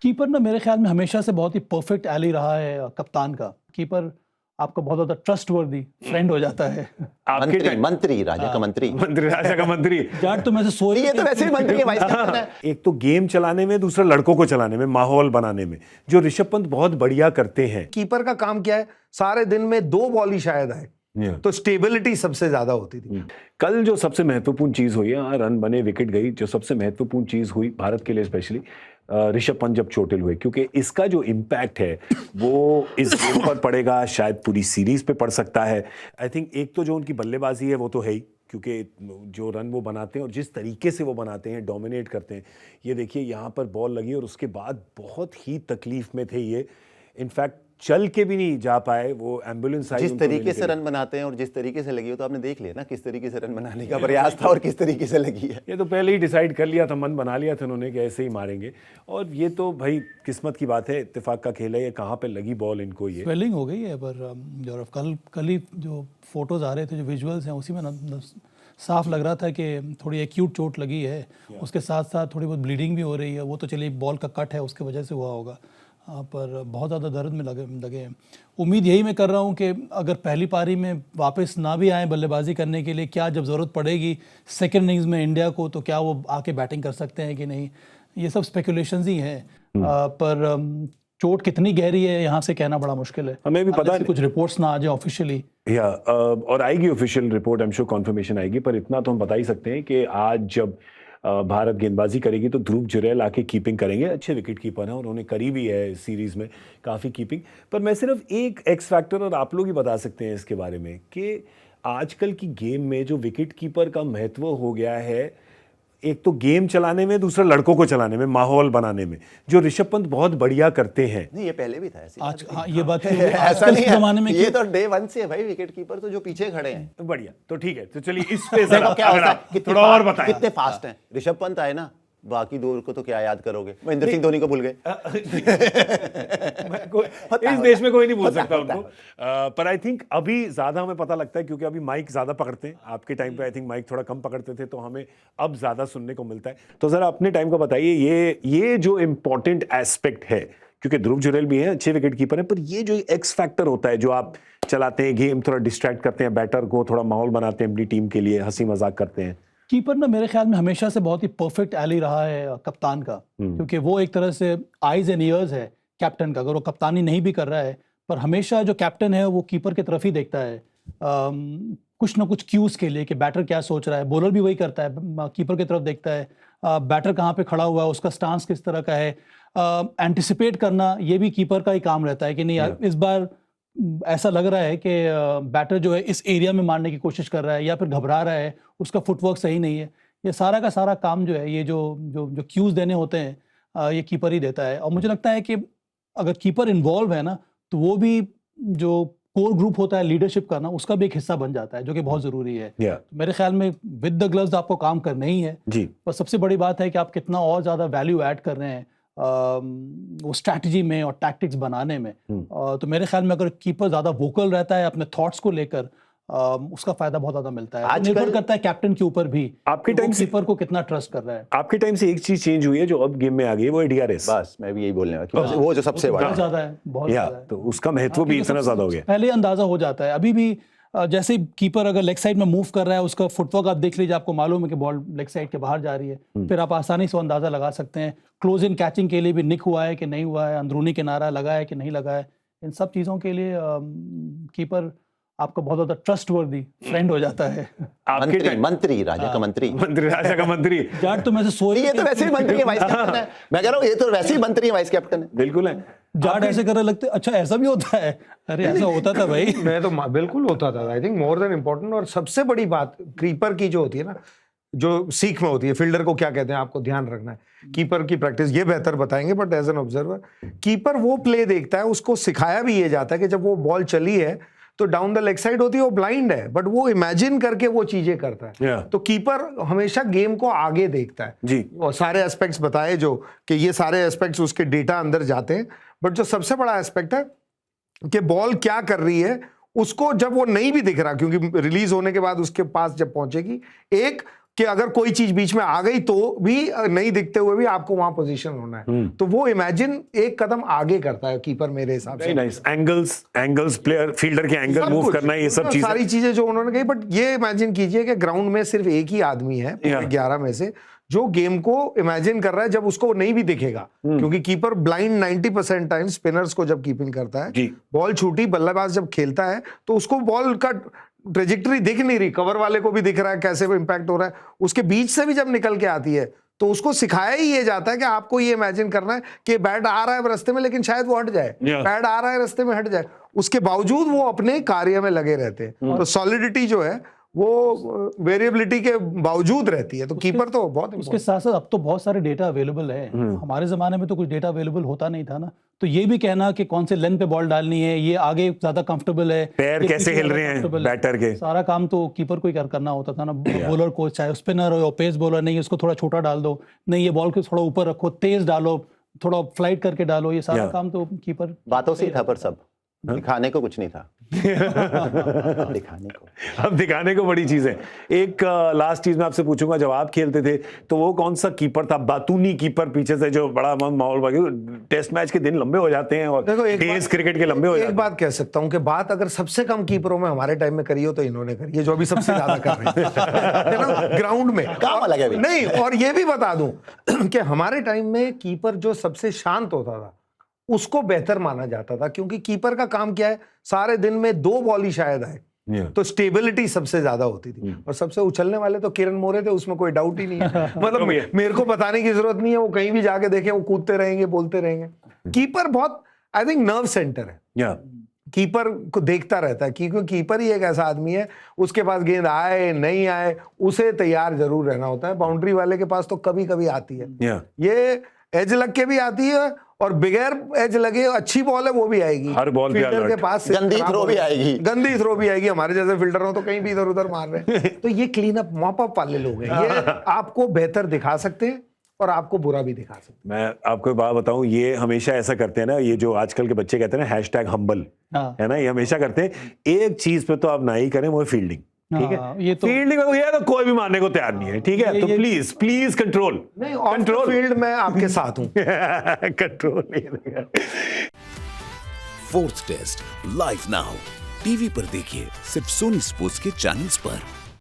Keeper ना मेरे ख्याल में हमेशा से बहुत ही परफेक्ट एली रहा है कप्तान का। कीपर आपका बहुत ज़्यादा ट्रस्टवर्दी फ्रेंड हो जाता है। मंत्री राजा का मंत्री राजा का मंत्री जाट तो मैं से सोच ये तो वैसे ही मंत्री है, वाइस कैप्टन है। एक तो गेम चलाने में, दूसरा लड़कों को चलाने में, माहौल बनाने में जो ऋषभ पंत बहुत बढ़िया करते हैं। कीपर का काम क्या है, सारे दिन में 2 बॉल ही शायद आए, तो स्टेबिलिटी सबसे ज्यादा होती थी। कल जो सबसे महत्वपूर्ण चीज हुई है, हाँ रन बने, विकेट गई, जो सबसे महत्वपूर्ण चीज हुई भारत के लिए स्पेशली ऋषभ पंत जब चोटिल हुए, क्योंकि इसका जो इम्पैक्ट है वो इस गेम पर पड़ेगा, शायद पूरी सीरीज पे पड़ सकता है। आई थिंक एक तो जो उनकी बल्लेबाजी है वो तो है ही, क्योंकि जो रन वो बनाते हैं और जिस तरीके से वो बनाते हैं, डोमिनेट करते हैं। ये देखिए यहाँ पर बॉल लगी और उसके बाद बहुत ही तकलीफ में थे ये, इनफैक्ट चल के भी नहीं जा पाए, वो एम्बुलेंस आई। जिस तरीके से रन बनाते हैं और जिस तरीके से लगी हो, तो आपने देख लिया ना किस तरीके से रन बनाने का प्रयास था और किस तरीके से लगी है। ये तो पहले ही डिसाइड कर लिया था, मन बना लिया था उन्होंने कि ऐसे ही मारेंगे, और ये तो भाई किस्मत की बात है, इत्तेफाक का खेल है। ये कहाँ पे लगी बॉल इनको, ये स्वेलिंग हो गई है। पर कल ही जो फोटोज आ रहे थे, जो विजुअल्स हैं, उसी में साफ लग रहा था कि थोड़ी एक्यूट चोट लगी है। उसके साथ साथ थोड़ी बहुत ब्लीडिंग भी हो रही है। वो तो चलिए बॉल का कट है, उसके वजह से हुआ होगा, पर बहुत ज़्यादा दर्द में लगे हैं। उम्मीद यही मैं कर रहा हूँ कि अगर पहली पारी में वापस ना भी आए बल्लेबाजी करने के लिए, क्या जब ज़रूरत पड़ेगी सेकंड इनिंग्स में इंडिया को, तो क्या वो आके बैटिंग कर सकते हैं कि नहीं, ये सब स्पेकुलेशंस ही हैं। पर चोट कितनी गहरी है यहाँ से कहना बड़ा मुश्किल है। हमें भी पता नहीं, कुछ रिपोर्ट्स ना आ जाए ऑफिशियली, और आएगी official report, I am sure conformation आएगी। पर इतना तो हम बता ही सकते हैं कि आज जब भारत गेंदबाजी करेगी तो ध्रुव जुरैल आके कीपिंग करेंगे। अच्छे विकेट कीपर हैं, उन्होंने करी भी है इस सीरीज में काफ़ी कीपिंग। पर मैं सिर्फ एक एक्स फैक्टर, और आप लोग ही बता सकते हैं इसके बारे में, कि आजकल की गेम में जो विकेट कीपर का महत्व हो गया है, एक तो गेम चलाने में, दूसरा लड़कों को चलाने में, माहौल बनाने में जो ऋषभ पंत बहुत बढ़िया करते हैं। नहीं, ये पहले भी था ऐसी आज हाँ ये बात ऐसा नहीं जमाने में, ये तो डे 1 से है भाई। विकेट कीपर तो जो पीछे खड़े हैं बढ़िया, तो ठीक है, तो चलिए इस पे क्या होता है, थोड़ा और बताएं। कितने फास्ट हैं ऋषभ पंत आए ना, बाकी 2 को तो क्या याद करोगे, महेंद्र सिंह धोनी को भूल गए। इस देश में कोई नहीं भूल सकता उनको। पर आई थिंक अभी ज्यादा हमें पता लगता है, क्योंकि अभी माइक ज्यादा पकड़ते हैं। आपके टाइम पे आई थिंक माइक थोड़ा कम पकड़ते थे, तो हमें अब ज्यादा सुनने को मिलता है। तो जरा अपने टाइम को बताइए, ये जो इंपॉर्टेंट एस्पेक्ट है, क्योंकि ध्रुव जुरैल भी है, अच्छे विकेट कीपर है, पर ये जो एक्स फैक्टर होता है, जो आप चलाते हैं गेम, थोड़ा डिस्ट्रैक्ट करते हैं बैटर को, थोड़ा माहौल बनाते हैं अपनी टीम के लिए, हंसी मजाक करते हैं। कीपर ना मेरे ख्याल में हमेशा से बहुत ही परफेक्ट एली रहा है कप्तान का, क्योंकि वो एक तरह से आइज एंड ईयर्स है कैप्टन का। अगर वो कप्तानी नहीं भी कर रहा है, पर हमेशा जो कैप्टन है वो कीपर की तरफ ही देखता है, कुछ ना कुछ क्यूज के लिए कि बैटर क्या सोच रहा है। बॉलर भी वही करता है, कीपर की तरफ देखता है, बैटर कहाँ पे खड़ा हुआ है, उसका स्टांस किस तरह का है, एंटिसिपेट करना ये भी कीपर का ही काम रहता है कि नहीं यार इस बार ऐसा लग रहा है कि बैटर जो है इस एरिया में मारने की कोशिश कर रहा है, या फिर घबरा रहा है, उसका फुटवर्क सही नहीं है। ये सारा का सारा काम जो है, ये जो क्यूज देने होते हैं, ये कीपर ही देता है। और मुझे लगता है कि अगर कीपर इन्वॉल्व है ना, तो वो भी जो कोर ग्रुप होता है लीडरशिप का ना, उसका भी एक हिस्सा बन जाता है, जो कि बहुत ज़रूरी है। तो मेरे ख्याल में विद द ग्लव्स आपको काम करना ही है जी। पर सबसे बड़ी बात है कि आप कितना और ज़्यादा वैल्यू ऐड कर रहे हैं वो स्ट्रैटेजी में और टैक्टिक्स बनाने में। तो मेरे ख्याल में अगर कीपर ज़्यादा वोकल रहता है अपने थॉट्स को लेकर, उसका फायदा बहुत ज्यादा मिलता है। निर्भर करता है कैप्टन के ऊपर भी, आपके टाइम कीपर को कितना ट्रस्ट कर रहा है। आपके टाइम से एक चीज चेंज हुई है जो अब गेम में आ गई है, वो है DRS। बस मैं भी यही बोलने वाला, वो जो सबसे बड़ा ज्यादा है, बहुत ज्यादा है, तो उसका महत्व भी इतना ज्यादा हो गया। पहले अंदाजा हो जाता है, अभी भी जैसे कीपर अगर लेग साइड में मूव कर रहा है, उसका फुटवर्क आप देख लीजिए, आपको मालूम है कि बॉल लेग साइड के बाहर जा रही है, फिर आप आसानी से अंदाजा लगा सकते हैं। क्लोज इन कैचिंग के लिए भी निक हुआ है कि नहीं हुआ है, अंदरूनी किनारा लगा है कि नहीं लगा है, इन सब चीजों के लिए कीपर आपका बहुत ज्यादा ट्रस्टवर्दी फ्रेंड हो जाता है। मंत्री राजा का मंत्री राजा का मंत्री जाट तो मैं से सोच, ये तो वैसे ही मंत्री है, वाइस कैप्टन है। मैं कह रहा हूँ ये तो वैसे ही मंत्री है, वाइस कैप्टन है। बिल्कुल है। जाट ऐसे करने लगते, अच्छा ऐसा भी होता है? अरे ऐसा होता था भाई। मैं तो बिल्कुल होता था, I think more than important. और सबसे बड़ी बात कीपर की जो होती है ना, जो सीख में होती है, फील्डर को क्या कहते हैं आपको ध्यान रखना है। कीपर की प्रैक्टिस ये बेहतर बताएंगे, but as an observer keeper वो प्ले देखता है, उसको सिखाया भी ये जाता है कि जब वो बॉल चली है तो डाउन द लेग साइड होती है, वो ब्लाइंड है, बट वो इमेजिन करके वो चीजें करता है। तो कीपर हमेशा गेम को आगे देखता है जी। और सारे एस्पेक्ट्स बताए जो कि ये सारे एस्पेक्ट्स उसके डेटा अंदर जाते हैं, बट जो सबसे बड़ा एस्पेक्ट है कि बॉल क्या कर रही है, उसको जब वो नहीं भी दिख रहा, क्योंकि रिलीज होने के बाद उसके पास जब पहुंचेगी, एक कि अगर कोई चीज बीच में आ गई तो भी नहीं दिखते हुए भी आपको वहां पोजीशन होना है, तो वो इमेजिन एक कदम आगे करता है कीपर मेरे हिसाब से। नाइस एंगल्स प्लेयर फील्डर के एंगल सब मूव कुछ, करना, ये सब चीजें, सारी चीजें जो उन्होंने कही। बट ये इमेजिन कीजिए कि ग्राउंड में सिर्फ एक ही आदमी है 11 में से जो गेम को इमेजिन कर रहा है, जब उसको नहीं भी दिखेगा, क्योंकि कीपर ब्लाइंड 90% टाइम स्पिनर्स को जब कीपिंग करता है, बॉल छूटी, बल्लेबाज जब खेलता है तो उसको बॉल का ट्रेजेक्टरी दिख नहीं रही, कवर वाले को भी दिख रहा है कैसे इम्पैक्ट हो रहा है, उसके बीच से भी जब निकल के आती है तो उसको सिखाया ही ये जाता है कि आपको ये इमेजिन करना है कि बैट आ रहा है रास्ते में लेकिन शायद वो हट जाए, बैट आ रहा है रास्ते में हट जाए, उसके बावजूद वो अपने कार्य में लगे रहते हैं। तो सॉलिडिटी जो है वो वेरिएबिलिटी के बावजूद रहती है, तो कीपर तो बहुत उसके साथ साथ अब तो बहुत सारे डेटा अवेलेबल है, हमारे जमाने में तो कुछ डेटा अवेलेबल होता नहीं था ना, तो ये भी कहना कि कौन से लेंथ पे बॉल डालनी है, ये आगे ज्यादा कंफर्टेबल है, पैर कैसे हिल रहे हैं बैटर के, सारा काम तो कीपर को ही करना होता था ना। बॉलर को, चाहे स्पिनर हो या पेस बॉलर, नहीं उसको थोड़ा छोटा डाल दो, नहीं ये बॉल को थोड़ा ऊपर रखो, तेज डालो, थोड़ा फ्लाइट करके डालो, ये सारा काम तो कीपर बातों से ही था, पर सब दिखाने को कुछ नहीं था। अब दिखाने को बड़ी चीज है। एक लास्ट चीज मैं आपसे पूछूंगा, जब आप खेलते थे तो वो कौन सा कीपर था, बातूनी कीपर पीछे से जो बड़ा माहौल बाकी, टेस्ट मैच के दिन लंबे हो जाते हैं और टेस्ट क्रिकेट के लंबे हो जाते हैं। एक बात कह सकता हूं कि बात अगर सबसे कम कीपरों में हमारे टाइम में करी हो तो इन्होंने करी है, जो अभी सबसे ज्यादा कर रहे हैं ग्राउंड में, काम अलग है नहीं। और ये भी बता दूं कि हमारे टाइम में कीपर जो सबसे शांत होता था उसको बेहतर माना जाता था, क्योंकि कीपर का काम क्या है, सारे दिन में 2 बॉल ही शायद आए, तो स्टेबिलिटी सबसे ज्यादा होती थी। और सबसे उछलने वाले तो किरण मोरे थे, उसमें कोई डाउट ही नहीं है। मतलब मेरे को बताने की जरूरत नहीं है, वो कहीं भी जाके देखे वो कूदते रहेंगे, बोलते रहेंगे। कीपर बहुत आई थिंक नर्व सेंटर है, कीपर को देखता रहता है, क्योंकि कीपर ही एक ऐसा आदमी है, उसके पास गेंद आए नहीं आए उसे तैयार जरूर रहना होता है। बाउंड्री वाले के पास तो कभी कभी आती है, ये एज लग के भी आती है और बगैर एज लगे अच्छी बॉल है वो भी आएगी, हर बॉल पे फील्डर के पास गंदी थ्रो भी आएगी, गंदी थ्रो भी आएगी। हमारे जैसे फील्डर हो तो कहीं भी इधर उधर मार रहे हैं। तो ये क्लीन अप मॉप अप वाले लोग हैं, ये आपको बेहतर दिखा सकते हैं और आपको बुरा भी दिखा सकते हैं। मैं आपको एक बात बताऊं, ये हमेशा ऐसा करते हैं ना, ये जो आजकल के बच्चे कहते हैं ना #humble, है ना, ये हमेशा करते हैं। एक चीज पे तो आप ना ही करें, वो फील्डिंग, ठीक है, ये तो फील्डिंग में ये तो कोई भी मारने को तैयार नहीं है, ठीक है, तो प्लीज कंट्रोल, नहीं कंट्रोल फील्ड में आपके साथ हूं। कंट्रोल नहीं। 4th test live now TV पर देखिए, सिर्फ सोनी स्पोर्ट्स के चैनल्स पर।